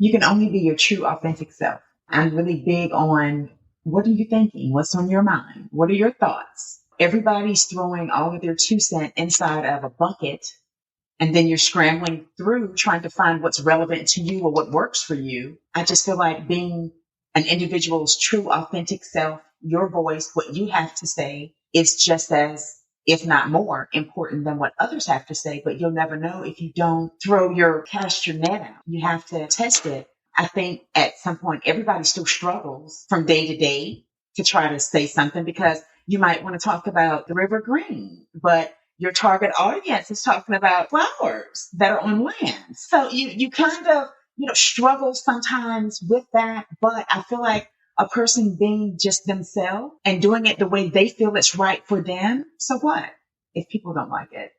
You can only be your true, authentic self. I'm really big on what are you thinking? What's on your mind? What are your thoughts? Everybody's throwing all of their 2 cents inside of a bucket, and then you're scrambling through trying to find what's relevant to you or what works for you. I just feel like being an individual's true, authentic self, your voice, what you have to say is just as, if not more, important than what others have to say. But you'll never know if you don't cast your net out. You have to test it. I think at some point, everybody still struggles from day to day to try to say something, because you might want to talk about the river green, but your target audience is talking about flowers that are on land. So you kind of, struggle sometimes with that. But I feel like a person being just themselves and doing it the way they feel it's right for them. So what if people don't like it?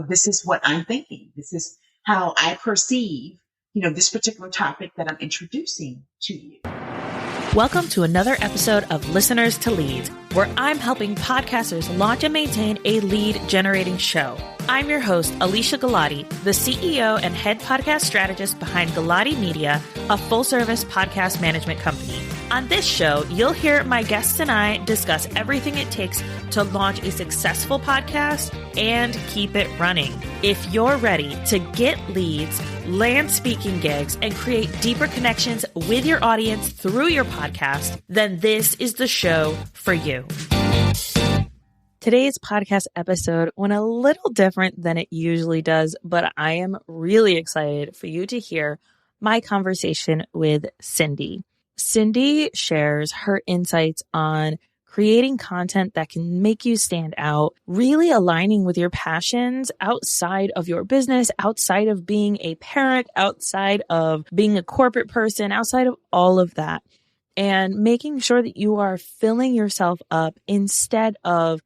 This is what I'm thinking. This is how I perceive, this particular topic that I'm introducing to you. Welcome to another episode of Listeners to Leads, where I'm helping podcasters launch and maintain a lead generating show. I'm your host, Alicia Galati, the CEO and head podcast strategist behind Galati Media, a full-service podcast management company. On this show, you'll hear my guests and I discuss everything it takes to launch a successful podcast and keep it running. If you're ready to get leads, land speaking gigs, and create deeper connections with your audience through your podcast, then this is the show for you. Today's podcast episode went a little different than it usually does, but I am really excited for you to hear my conversation with Cindy. Cindy shares her insights on creating content that can make you stand out, really aligning with your passions outside of your business, outside of being a parent, outside of being a corporate person, outside of all of that, and making sure that you are filling yourself up instead of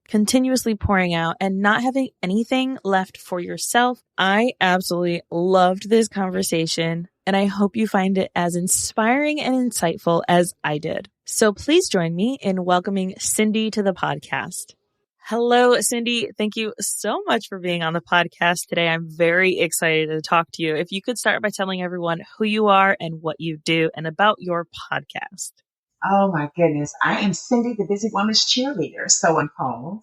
continuously pouring out and not having anything left for yourself. I absolutely loved this conversation, and I hope you find it as inspiring and insightful as I did. So please join me in welcoming Cindy to the podcast. Hello, Cindy. Thank you so much for being on the podcast today. I'm very excited to talk to you. If you could start by telling everyone who you are and what you do and about your podcast. Oh my goodness. I am Cindy, the Busy Woman's Cheerleader, so I'm called.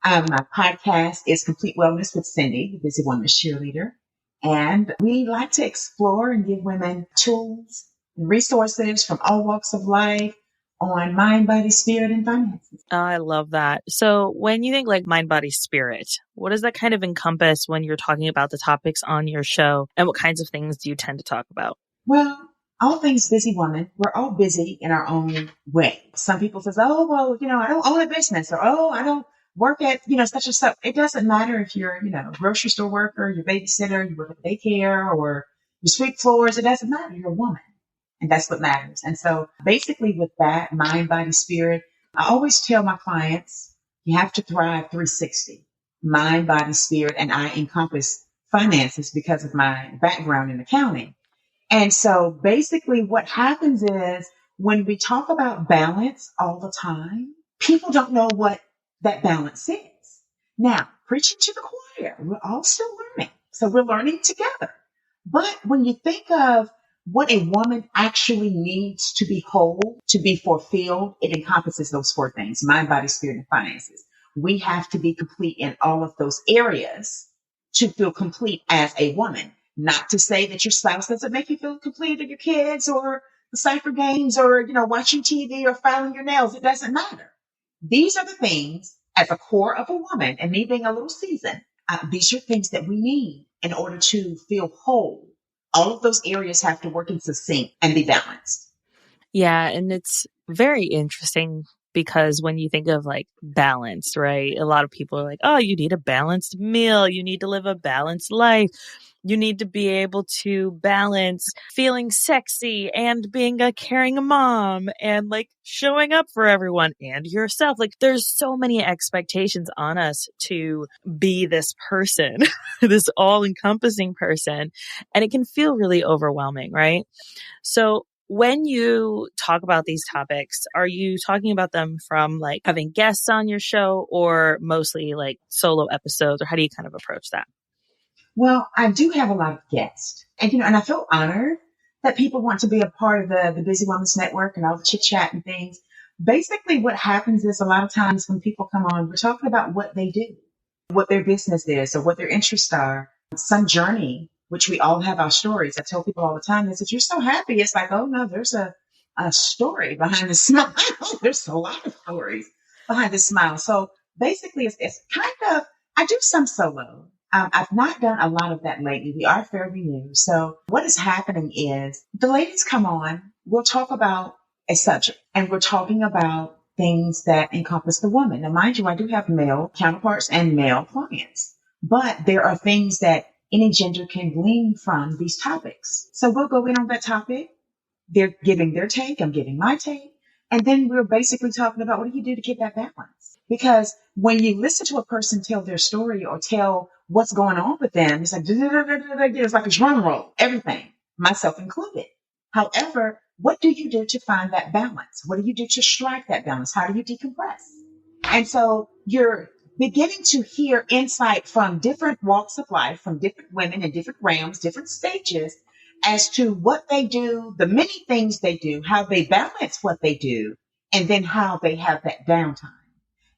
My podcast is Complete Wellness with Cindy, the Busy Woman's Cheerleader. And we like to explore and give women tools and resources from all walks of life on mind, body, spirit, and finances. Oh, I love that. So when you think like mind, body, spirit, what does that kind of encompass when you're talking about the topics on your show? And what kinds of things do you tend to talk about? Well, all things busy woman, we're all busy in our own way. Some people say, oh, well, I don't own a business, or, oh, I don't work at, such and such. It doesn't matter if you're, a grocery store worker, your babysitter, you work at daycare, or you sweep floors. It doesn't matter. You're a woman. And that's what matters. And so basically with that, mind, body, spirit, I always tell my clients, you have to thrive 360, mind, body, spirit. And I encompass finances because of my background in accounting. And so basically what happens is when we talk about balance all the time, people don't know what that balance is. Now, preaching to the choir, we're all still learning. So we're learning together. But when you think of what a woman actually needs to be whole, to be fulfilled, it encompasses those 4 things: mind, body, spirit, and finances. We have to be complete in all of those areas to feel complete as a woman. Not to say that your spouse doesn't make you feel complete, or your kids, or the cipher games, or, watching TV, or filing your nails. It doesn't matter. These are the things at the core of a woman, and me being a little seasoned, these are things that we need in order to feel whole. All of those areas have to work in sync and be balanced. Yeah. And it's very interesting because when you think of like balanced, right? A lot of people are like, oh, you need a balanced meal. You need to live a balanced life. You need to be able to balance feeling sexy and being a caring mom and like showing up for everyone and yourself. Like there's so many expectations on us to be this person, this all encompassing person. And it can feel really overwhelming, right? So when you talk about these topics, are you talking about them from like having guests on your show or mostly like solo episodes, or how do you kind of approach that? Well, I do have a lot of guests, and I feel honored that people want to be a part of the Busy Women's Network and all the chit chat and things. Basically, what happens is a lot of times when people come on, we're talking about what they do, what their business is, or what their interests are, some journey, which we all have our stories. I tell people all the time is if you're so happy, it's like, oh no, there's a story behind the smile. There's a lot of stories behind the smile. So basically, it's kind of, I do some solo. I've not done a lot of that lately. We are fairly new. So what is happening is the ladies come on, we'll talk about a subject and we're talking about things that encompass the woman. Now, mind you, I do have male counterparts and male clients, but there are things that any gender can glean from these topics. So we'll go in on that topic. They're giving their take. I'm giving my take. And then we're basically talking about what do you do to get that balance? Because when you listen to a person tell their story or tell what's going on with them, it's like, it's like a drum roll, everything, myself included. However, what do you do to find that balance? What do you do to strike that balance? How do you decompress? And so you're beginning to hear insight from different walks of life, from different women in different realms, different stages, as to what they do, the many things they do, how they balance what they do, and then how they have that downtime.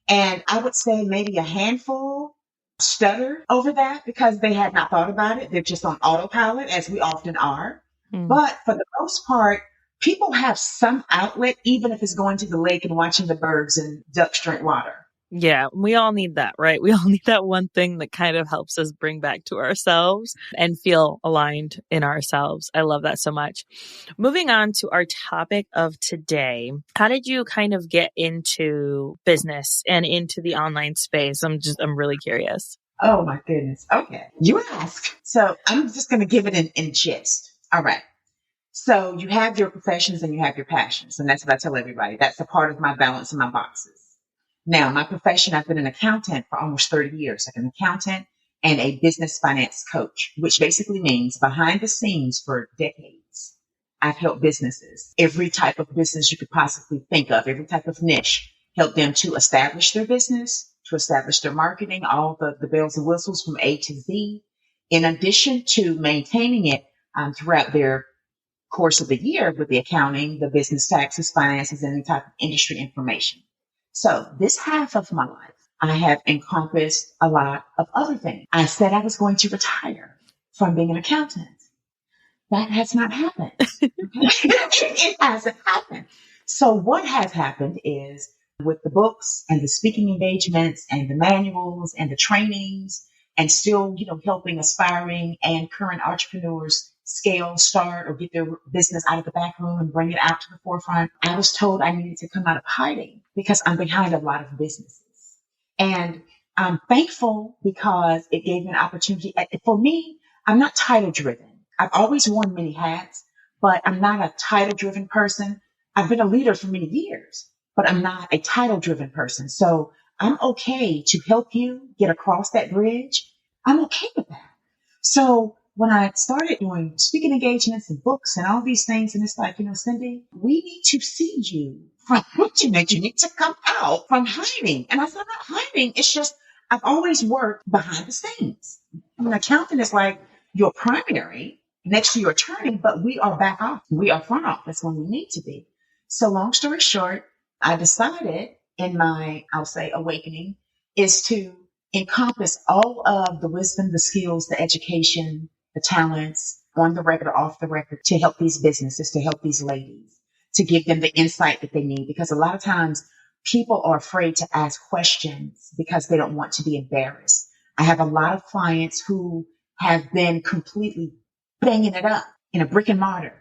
And I would say maybe a handful stutter over that because they had not thought about it. They're just on autopilot, as we often are. But for the most part, people have some outlet, even if it's going to the lake and watching the birds and ducks drink water. Yeah, we all need that, right? We all need that one thing that kind of helps us bring back to ourselves and feel aligned in ourselves. I love that so much. Moving on to our topic of today, how did you kind of get into business and into the online space? I'm really curious. Oh my goodness. Okay. You ask. So I'm just going to give it in gist. All right. So you have your professions and you have your passions. And that's what I tell everybody. That's a part of my balance in my boxes. Now, my profession, I've been an accountant for almost 30 years. I'm an accountant and a business finance coach, which basically means behind the scenes for decades, I've helped businesses, every type of business you could possibly think of, every type of niche, help them to establish their business, to establish their marketing, all the bells and whistles from A to Z, in addition to maintaining it throughout their course of the year with the accounting, the business taxes, finances, and any type of industry information. So this half of my life, I have encompassed a lot of other things. I said I was going to retire from being an accountant. That has not happened. Okay? It hasn't happened. So what has happened is with the books and the speaking engagements and the manuals and the trainings and still, helping aspiring and current entrepreneurs scale, start, or get their business out of the back room and bring it out to the forefront. I was told I needed to come out of hiding because I'm behind a lot of businesses. And I'm thankful because it gave me an opportunity. For me, I'm not title driven. I've always worn many hats, but I'm not a title driven person. I've been a leader for many years, but I'm not a title driven person. So I'm okay to help you get across that bridge. I'm okay with that. So when I started doing speaking engagements and books and all these things, and it's like, Cindy, we need to see you from what you need. You need to come out from hiding. And I said, I'm not hiding. It's just, I've always worked behind the scenes. An accountant is like your primary next to your attorney, but we are back off. We are front office when we need to be. So long story short, I decided in my, I'll say, awakening is to encompass all of the wisdom, the skills, the education, the talents on the record or off the record to help these businesses, to help these ladies, to give them the insight that they need. Because a lot of times people are afraid to ask questions because they don't want to be embarrassed. I have a lot of clients who have been completely banging it up in a brick and mortar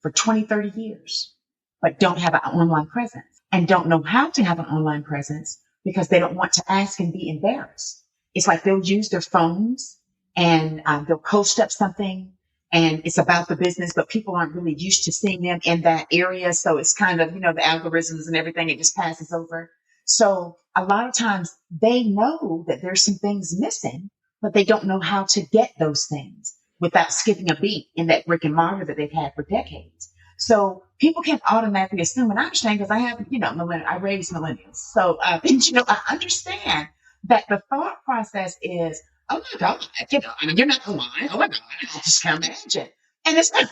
for 20, 30 years, but don't have an online presence and don't know how to have an online presence because they don't want to ask and be embarrassed. It's like they'll use their phones and they'll post up something and it's about the business, but people aren't really used to seeing them in that area. So it's kind of, the algorithms and everything, it just passes over. So a lot of times they know that there's some things missing, but they don't know how to get those things without skipping a beat in that brick and mortar that they've had for decades. So people can automatically assume, and I understand because I have, I raised millennials. So, I understand that the thought process is, oh my God, you're not online. Oh my God, I just can't imagine. And it's not,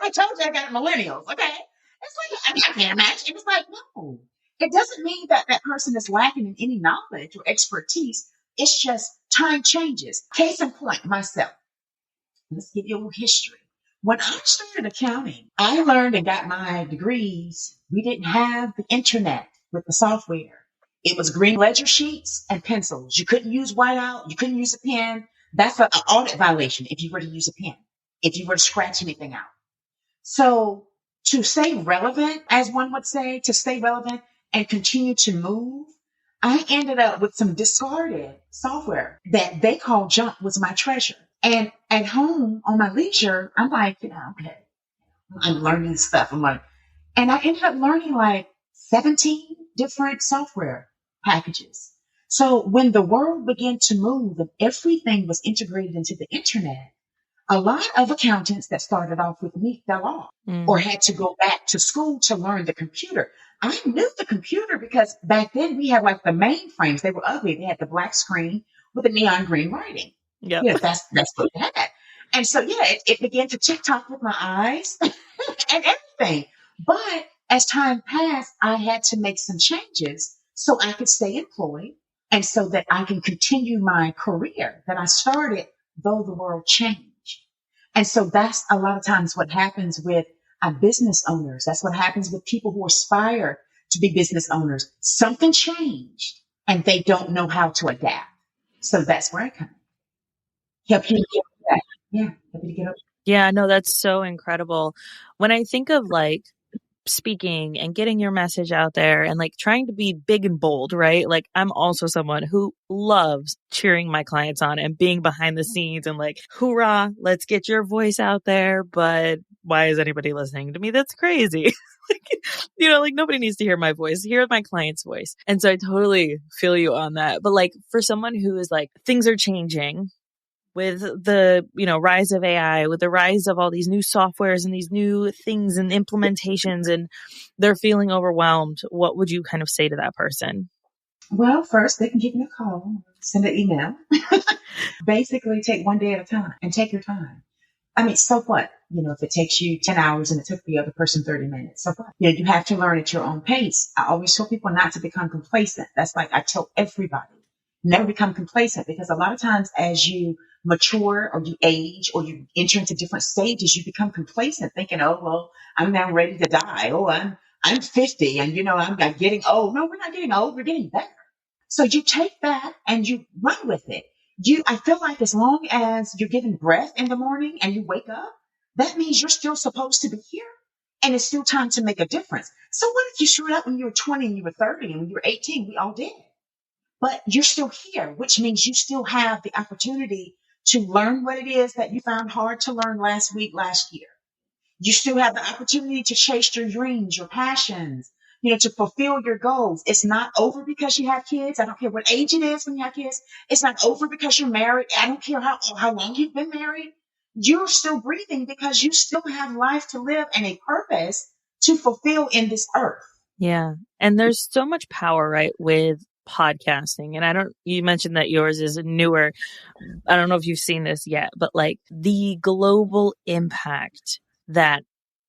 I told you I got millennials. Okay. It's like, I mean, I can't imagine. It was like, no, it doesn't mean that that person is lacking in any knowledge or expertise. It's just time changes. Case in point, myself. Let's give you a little history. When I started accounting, I learned and got my degrees. We didn't have the internet with the software. It was green ledger sheets and pencils. You couldn't use whiteout. You couldn't use a pen. That's an audit violation if you were to use a pen, if you were to scratch anything out. So to stay relevant, as one would say, to stay relevant and continue to move, I ended up with some discarded software that they call junk was my treasure. And at home on my leisure, I'm like, okay, I'm learning stuff. I'm like, and I ended up learning like 17 different software packages. So when the world began to move and everything was integrated into the internet, a lot of accountants that started off with me fell off or had to go back to school to learn the computer. I knew the computer because back then we had like the mainframes. They were ugly. They had the black screen with the neon green writing. Yep. That's what we had. And so, it began to tick-tock with my eyes and everything. But as time passed, I had to make some changes so I could stay employed and so that I can continue my career that I started, though the world changed. And so that's a lot of times what happens with business owners. That's what happens with people who aspire to be business owners. Something changed and they don't know how to adapt. So that's where I come in. Help you get that. Yeah. Help you to get up. Yeah, no, that's so incredible. When I think of like speaking and getting your message out there and like trying to be big and bold, right? Like I'm also someone who loves cheering my clients on and being behind the scenes and like, hoorah, let's get your voice out there. But why is anybody listening to me? That's crazy. Like nobody needs to hear my voice, hear my client's voice. And so I totally feel you on that. But like for someone who is like, things are changing with the, rise of AI, with the rise of all these new softwares and these new things and implementations, and they're feeling overwhelmed, what would you kind of say to that person? Well, first they can give me a call, send an email. Basically take one day at a time and take your time. I mean, so what? If it takes you 10 hours and it took the other person 30 minutes, so what? You have to learn at your own pace. I always tell people not to become complacent. That's like I tell everybody, never become complacent, because a lot of times as you mature or you age or you enter into different stages, you become complacent thinking, oh, well, I'm now ready to die. Oh, I'm 50 and I'm getting old. No, we're not getting old. We're getting better. So you take that and you run with it. I feel like as long as you're given breath in the morning and you wake up, that means you're still supposed to be here and it's still time to make a difference. So what if you screwed up when you were 20 and you were 30 and when you were 18? We all did. But you're still here, which means you still have the opportunity to learn what it is that you found hard to learn last week, last year. You still have the opportunity to chase your dreams, your passions, to fulfill your goals. It's not over because you have kids. I don't care what age it is when you have kids. It's not over because you're married. I don't care how long you've been married. You're still breathing because you still have life to live and a purpose to fulfill in this earth. Yeah. And there's so much power, right, with podcasting. And you mentioned that yours is newer. I don't know if you've seen this yet, but like the global impact that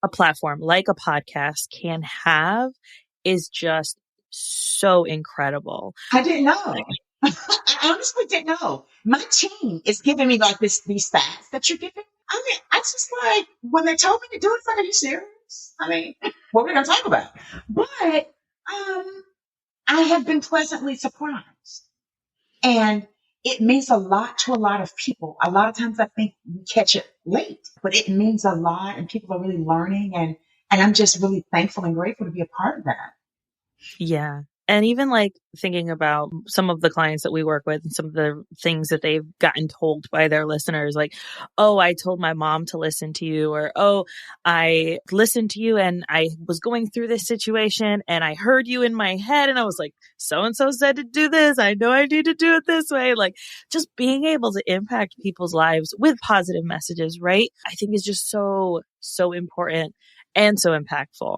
a platform like a podcast can have is just so incredible. I didn't know. I honestly didn't know. My team is giving me like these stats that you're giving. I mean, I just like when they told me to do it, it's like, are you serious? I mean, what are we gonna talk about? But I have been pleasantly surprised. And it means a lot to a lot of people. A lot of times I think we catch it late, but it means a lot and people are really learning, and I'm just really thankful and grateful to be a part of that. Yeah. And even like thinking about some of the clients that we work with and some of the things that they've gotten told by their listeners, like, oh, I told my mom to listen to you, or, oh, I listened to you and I was going through this situation and I heard you in my head and I was like, so-and-so said to do this. I know I need to do it this way. Like just being able to impact people's lives with positive messages, right? I think is just so, so important and so impactful.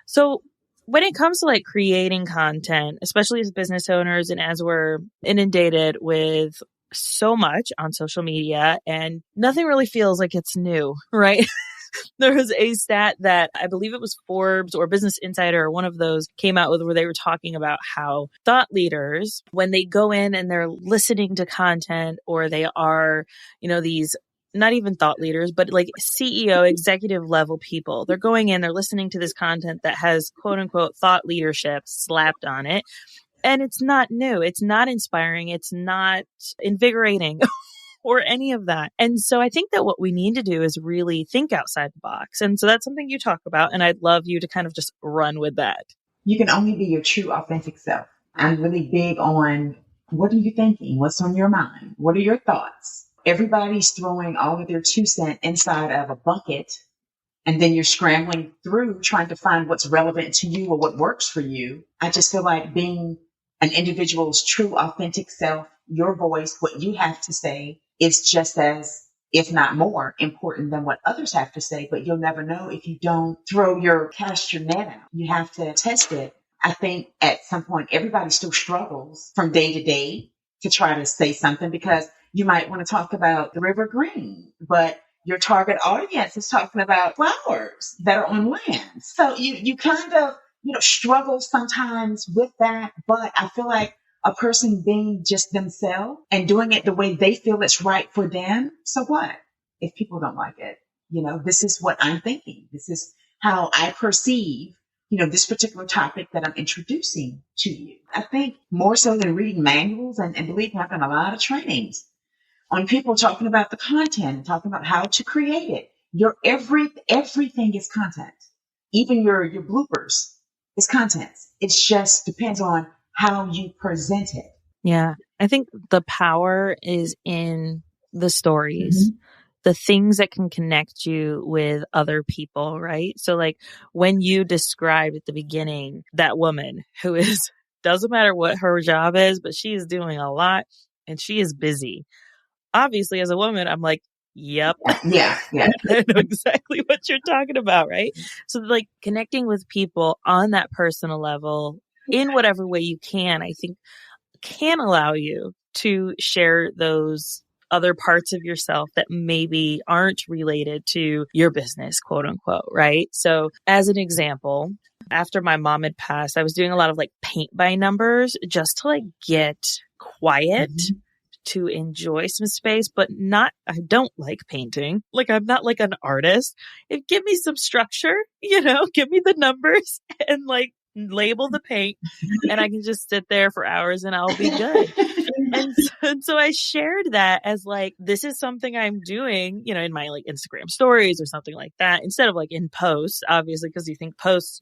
So when it comes to like creating content, especially as business owners and as we're inundated with so much on social media and nothing really feels like it's new, right? There was a stat that I believe it was Forbes or Business Insider or one of those came out with where they were talking about how thought leaders, when they go in and they're listening to content or they are, these not even thought leaders, but like CEO, executive level people, they're going in, they're listening to this content that has quote unquote thought leadership slapped on it. And it's not new. It's not inspiring. It's not invigorating. Or any of that. And so I think that what we need to do is really think outside the box. And so that's something you talk about. And I'd love you to kind of just run with that. You can only be your true, authentic self. I'm really big on what are you thinking? What's on your mind? What are your thoughts? Everybody's throwing all of their 2 cents inside of a bucket. And then you're scrambling through trying to find what's relevant to you or what works for you. I just feel like being an individual's true, authentic self, your voice, what you have to say, is just as, if not more, important than what others have to say. But you'll never know if you don't cast your net out. You have to test it. I think at some point, everybody still struggles from day to day to try to say something, because you might want to talk about the river green, but your target audience is talking about flowers that are on land. So you kind of, struggle sometimes with that. But I feel like a person being just themselves and doing it the way they feel it's right for them. So what if people don't like it? This is what I'm thinking. This is how I perceive, this particular topic that I'm introducing to you. I think more so than reading manuals, and believe me, I've done a lot of trainings on people talking about the content and talking about how to create it. Everything is content. Even your bloopers is content. It just depends on how you present it. Yeah. I think the power is in the stories, the things that can connect you with other people, right? So like when you described at the beginning, that woman who doesn't matter what her job is, but she is doing a lot and she is busy. Obviously, as a woman, I'm like, yep. Yeah. I know exactly what you're talking about, right? So like connecting with people on that personal level in whatever way you can, I think can allow you to share those other parts of yourself that maybe aren't related to your business, quote unquote, right? So as an example, after my mom had passed, I was doing a lot of like paint by numbers just to like get quiet. To enjoy some space, but I don't like painting. Like I'm not like an artist. Give me some structure, give me the numbers and like label the paint and I can just sit there for hours and I'll be good. And so I shared that as like, this is something I'm doing, in my like Instagram stories or something like that, instead of like in posts, obviously, because you think posts,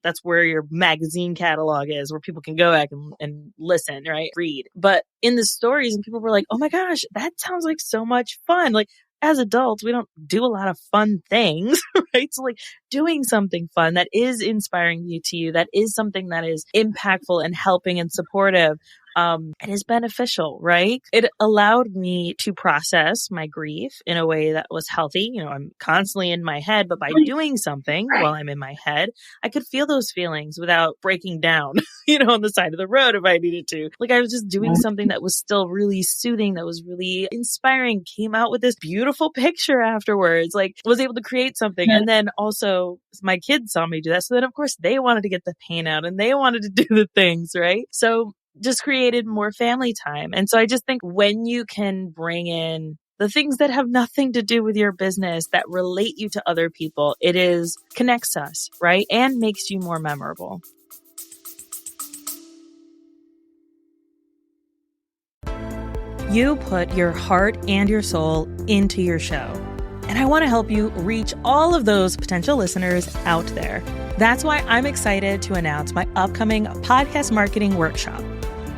that's where your magazine catalog is, where people can go back and listen, right? Read. But in the stories, and people were like, oh my gosh, that sounds like so much fun. Like as adults, we don't do a lot of fun things, right? So like doing something fun that is inspiring to you, that is something that is impactful and helping and supportive. And is beneficial, right? It allowed me to process my grief in a way that was healthy. I'm constantly in my head, but by doing something while I'm in my head, I could feel those feelings without breaking down, on the side of the road if I needed to. Like I was just doing something that was still really soothing, that was really inspiring, came out with this beautiful picture afterwards, like was able to create something. And then also my kids saw me do that. So then of course they wanted to get the paint out and they wanted to do the things, right? So just created more family time. And so I just think when you can bring in the things that have nothing to do with your business that relate you to other people, connects us, right? And makes you more memorable. You put your heart and your soul into your show. And I want to help you reach all of those potential listeners out there. That's why I'm excited to announce my upcoming podcast marketing workshop.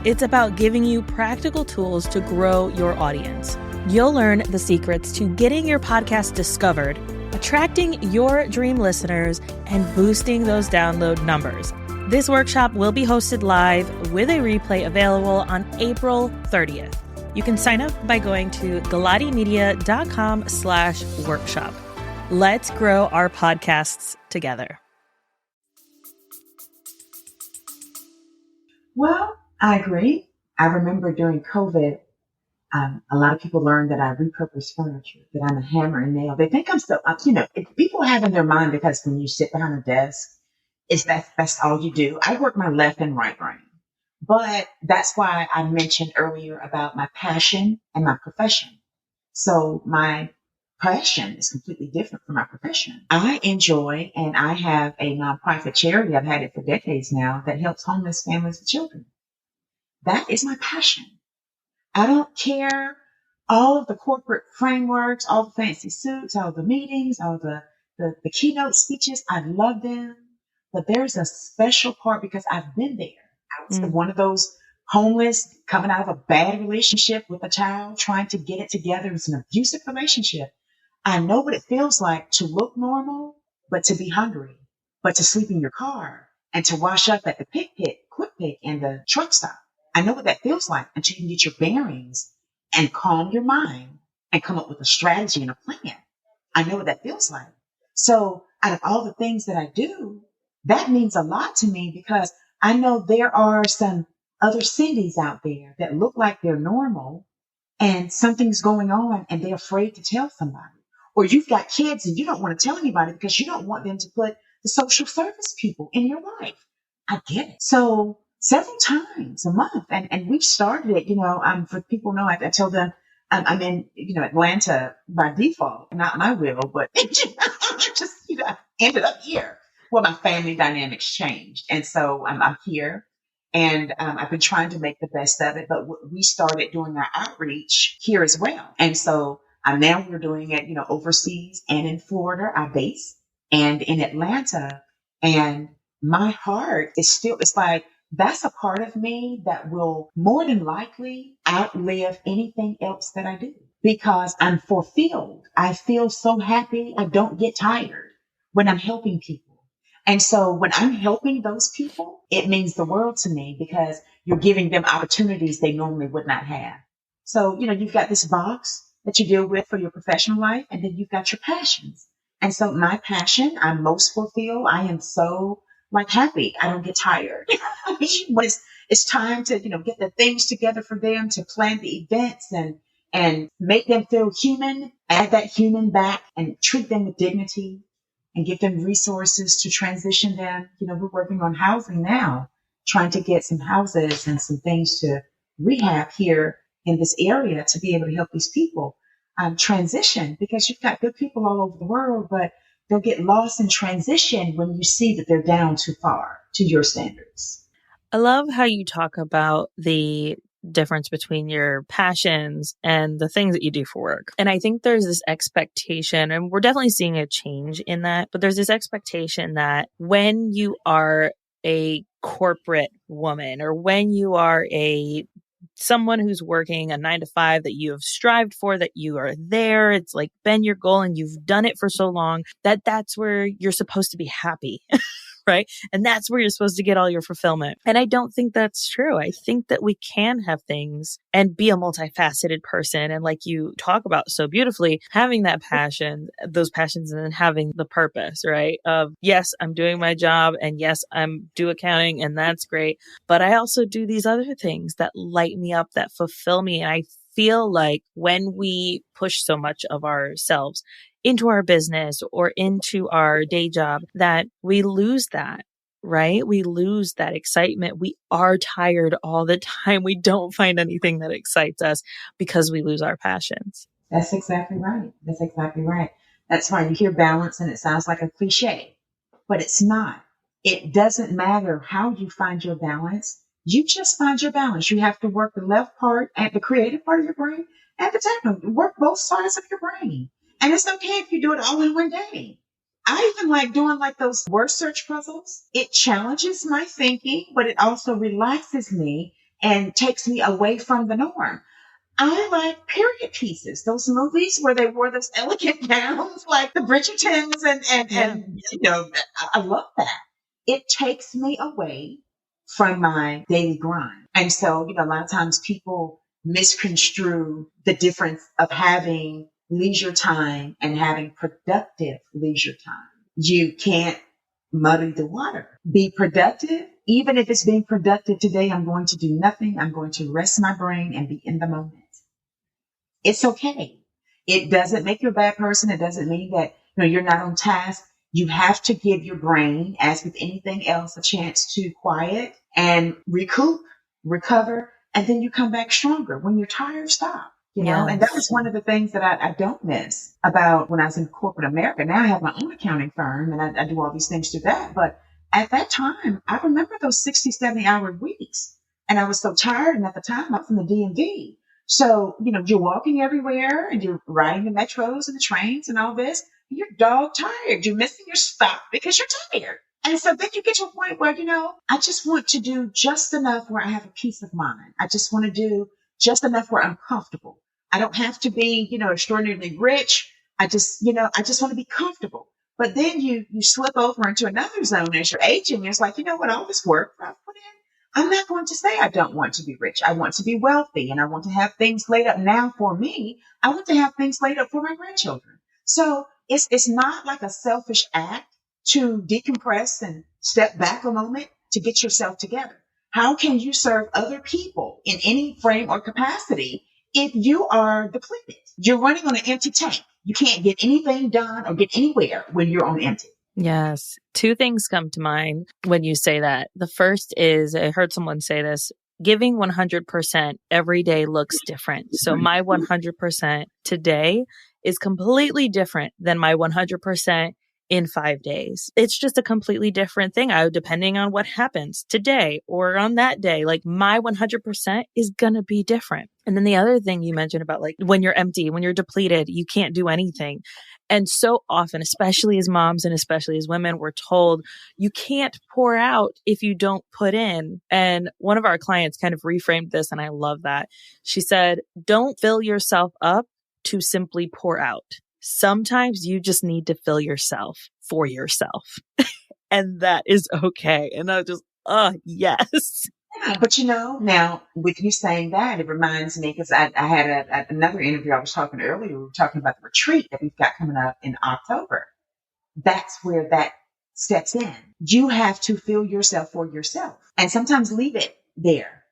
It's about giving you practical tools to grow your audience. You'll learn the secrets to getting your podcast discovered, attracting your dream listeners, and boosting those download numbers. This workshop will be hosted live with a replay available on April 30th. You can sign up by going to galatimedia.com/workshop. Let's grow our podcasts together. Well, I agree. I remember during COVID, A lot of people learn that I repurpose furniture, that I'm a hammer and nail. They think I'm still, people have in their mind because when you sit behind a desk, that's all you do. I work my left and right brain. But that's why I mentioned earlier about my passion and my profession. So my passion is completely different from my profession. I enjoy and I have a nonprofit charity. I've had it for decades now that helps homeless families with children. That is my passion. I don't care all of the corporate frameworks, all the fancy suits, all the meetings, all the keynote speeches. I love them. But there's a special part because I've been there. I was one of those homeless coming out of a bad relationship with a child, trying to get it together. It was an abusive relationship. I know what it feels like to look normal, but to be hungry, but to sleep in your car and to wash up at the quick pick and the truck stop. I know what that feels like until you can get your bearings and calm your mind and come up with a strategy and a plan. I know what that feels like. So out of all the things that I do, that means a lot to me because I know there are some other Cindy's out there that look like they're normal and something's going on and they're afraid to tell somebody. Or you've got kids and you don't want to tell anybody because you don't want them to put the social service people in your life. I get it. So several times a month, and we've started it, for people know, I tell them I'm in, Atlanta by default, not my will, but just, ended up here. Well, my family dynamics changed. And so I'm here and I've been trying to make the best of it, but we started doing our outreach here as well. And so now we're doing it, overseas and in Florida, our base, and in Atlanta. And my heart is still, it's like, that's a part of me that will more than likely outlive anything else that I do because I'm fulfilled. I feel so happy. I don't get tired when I'm helping people. And so when I'm helping those people, it means the world to me because you're giving them opportunities they normally would not have. So, you've got this box that you deal with for your professional life, and then you've got your passions. And so my passion, I'm most fulfilled. I am so happy. I don't get tired. When it's time to, get the things together for them to plan the events and make them feel human, add that human back and treat them with dignity and give them resources to transition them. We're working on housing now, trying to get some houses and some things to rehab here in this area to be able to help these people transition because you've got good people all over the world, but they'll get lost in transition when you see that they're down too far to your standards. I love how you talk about the difference between your passions and the things that you do for work. And I think there's this expectation, and we're definitely seeing a change in that, but there's this expectation that when you are a corporate woman or when you are someone who's working a 9 to 5 that you have strived for, that you are there, it's like been your goal and you've done it for so long, that's where you're supposed to be happy. Right? And that's where you're supposed to get all your fulfillment. And I don't think that's true. I think that we can have things and be a multifaceted person. And like you talk about so beautifully, having that passion, those passions, and then having the purpose, right? Of yes, I'm doing my job and yes, I'm do accounting and that's great. But I also do these other things that light me up, that fulfill me. And I feel like when we push so much of ourselves into our business or into our day job, that we lose that, right? We lose that excitement. We are tired all the time. We don't find anything that excites us because we lose our passions. That's exactly right. That's exactly right. That's why you hear balance and it sounds like a cliche, but it's not. It doesn't matter how you find your balance. You just find your balance. You have to work the left part and the creative part of your brain and the technical. Work both sides of your brain. And it's okay if you do it all in one day. I even like doing those word search puzzles. It challenges my thinking, but it also relaxes me and takes me away from the norm. I like period pieces, those movies where they wore those elegant gowns like the Bridgertons and I love that. It takes me away from my daily grind. And so, a lot of times people misconstrue the difference of having leisure time and having productive leisure time. You can't muddy the water. Be productive. Even if it's being productive today, I'm going to do nothing. I'm going to rest my brain and be in the moment. It's okay. It doesn't make you a bad person. It doesn't mean that, you're not on task. You have to give your brain, as with anything else, a chance to quiet and recoup, recover, and then you come back stronger. When you're tired, stop. And that was Yes. one of the things that I don't miss about when I was in corporate America. Now I have my own accounting firm and I do all these things through that. But at that time, I remember those 60, 70-hour weeks. And I was so tired. And at the time, I was in the DMV. So, you're walking everywhere and you're riding the metros and the trains and all this. You're dog tired. You're missing your stop because you're tired. And so then you get to a point where, I just want to do just enough where I have a peace of mind. I just want to do just enough where I'm comfortable. I don't have to be, extraordinarily rich. I just want to be comfortable. But then you slip over into another zone as you're aging. It's like, what, all this work I've put in, I'm not going to say I don't want to be rich. I want to be wealthy and I want to have things laid up now for me. I want to have things laid up for my grandchildren. So it's not like a selfish act to decompress and step back a moment to get yourself together. How can you serve other people in any frame or capacity if you are depleted? You're running on an empty tank. You can't get anything done or get anywhere when you're on empty. Yes. Two things come to mind when you say that. The first is, I heard someone say this, giving 100% every day looks different. So my 100% today is completely different than my 100% in 5 days. It's just a completely different thing. Depending on what happens today or on that day, like my 100% is going to be different. And then the other thing you mentioned about like when you're empty, when you're depleted, you can't do anything. And so often, especially as moms and especially as women, we're told you can't pour out if you don't put in. And one of our clients kind of reframed this, and I love that. She said, don't fill yourself up to simply pour out. Sometimes you just need to fill yourself for yourself. And that is okay. And I was just, yes. Yeah, but now with you saying that, it reminds me because I had another interview I was talking earlier. We were talking about the retreat that we've got coming up in October. That's where that steps in. You have to fill yourself for yourself and sometimes leave it there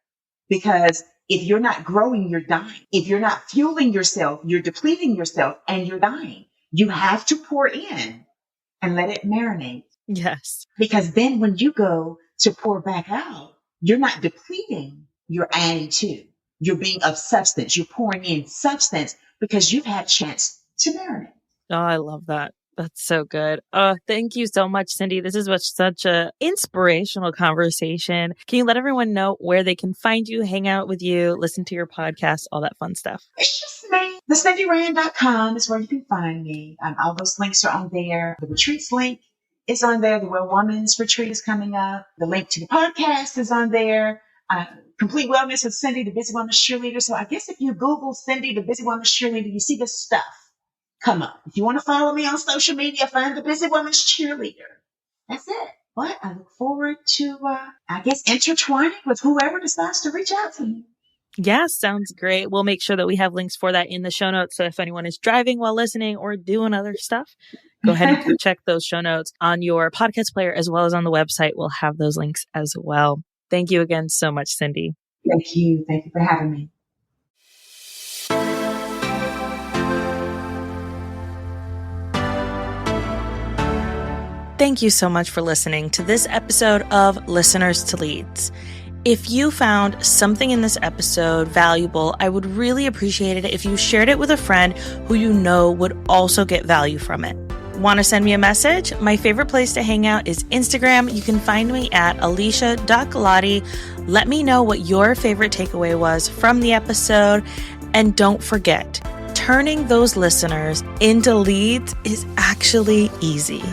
because if you're not growing, you're dying. If you're not fueling yourself, you're depleting yourself and you're dying. You have to pour in and let it marinate. Yes. Because then when you go to pour back out, you're not depleting, you're adding to. You're being of substance. You're pouring in substance because you've had a chance to marinate. Oh, I love that. That's so good. Thank you so much, Cindy. This is such a inspirational conversation. Can you let everyone know where they can find you, hang out with you, listen to your podcast, all that fun stuff? It's just me. TheCindyRand.com is where you can find me. All those links are on there. The retreats link is on there. The Well Woman's retreat is coming up. The link to the podcast is on there. Complete Wellness with Cindy, the Busy Woman's Cheerleader. So I guess if you Google Cindy, the Busy Woman's Cheerleader, you see this stuff come up. If you want to follow me on social media, find the Busy Woman's Cheerleader. That's it. But I look forward to, intertwining with whoever decides to reach out to me. Yeah, sounds great. We'll make sure that we have links for that in the show notes. So if anyone is driving while listening or doing other stuff, go ahead and check those show notes on your podcast player as well as on the website. We'll have those links as well. Thank you again so much, Cindy. Thank you. Thank you for having me. Thank you so much for listening to this episode of Listeners to Leads. If you found something in this episode valuable, I would really appreciate it if you shared it with a friend who you know would also get value from it. Want to send me a message? My favorite place to hang out is Instagram. You can find me at Alicia.Galati. Let me know what your favorite takeaway was from the episode. And don't forget, turning those listeners into leads is actually easy.